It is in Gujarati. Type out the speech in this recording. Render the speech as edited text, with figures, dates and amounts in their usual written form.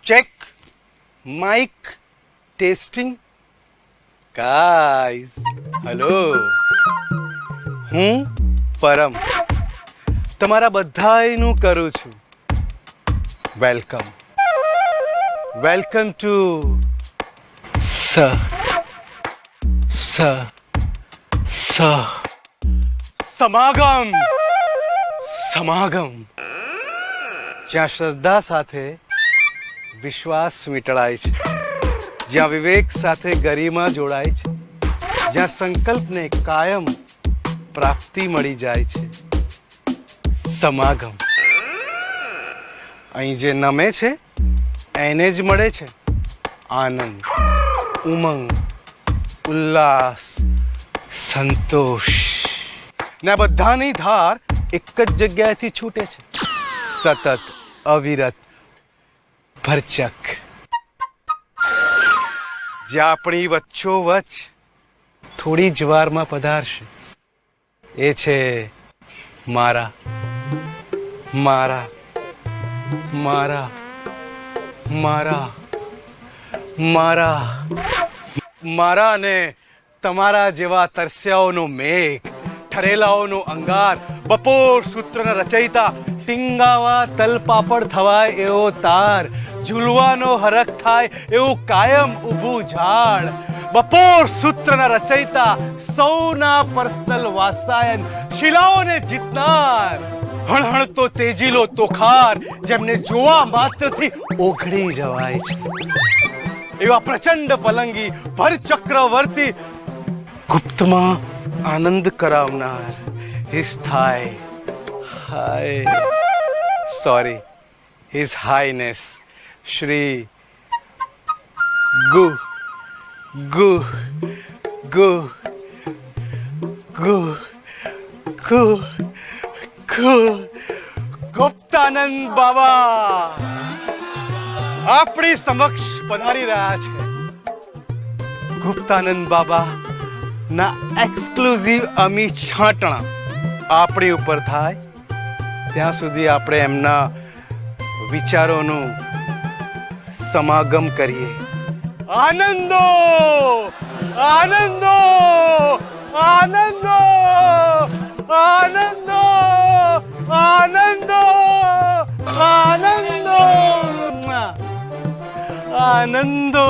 Check mic testing guys hello હું પરમ તમારા બધાયનું કરું છું વેલકમ ટુ સમાગમ જ્યાં શ્રદ્ધા સાથે વિશ્વાસ વીંટળાય છે, જ્યાં વિવેક સાથે ગરિમા જોડાય છે, જ્યાં સંકલ્પને કાયમ પ્રાપ્તિ મળી જાય છે. સમાગમ. અહીં જે નમે છે એને જ મળે છે આનંદ, ઉમંગ, ઉલ્લાસ, સંતોષ. ને આ બધાની ધાર એક જ જગ્યાએથી છૂટે છે, સતત, અવિરત, ભરચક. જે આપણી વચ્ચોવચ્ચ થોડી જ વારમાં પધારશે એ છે મારા મારા મારા મારા મારા મારા અને તમારા જેવા તરસ્યાઓનો મેઘ, ઠરેલાઓનો અંગાર, બપોર સૂત્રના રચયિતા, ટીંગાવા તલપાપડ થવાય એવો તાર, ઝૂલવાનો હરખ થાય એવું કાયમ ઊભું ઝાડ, બપોર સૂત્રના રચયિતા, સૌના પર્સનલ વાત્સાયન, શિલાઓને જીતનાર, હણહણતો તેજીલો તોખાર, જેમને જોવા માત્રથી ઓગળી જવાય છે એવા પ્રચંડ પલંગી, ભરચક્રવર્તી, ગુપ્તમાં આનંદ કરાવનાર, હિઝ હાઈનેસ શ્રી ગુપ્તાનંદ બાબા આપણી સમક્ષ પધારી રહ્યા છે. ગુપ્તાનંદ બાબા ના એક્સક્લુઝિવ અમી છાંટણા આપણી ઉપર થાય ત્યાં સુધી આપણે એમના વિચારોનું સમાગમ કરીએ. આનંદો આનંદો આનંદો આનંદો આનંદો આનંદો આનંદો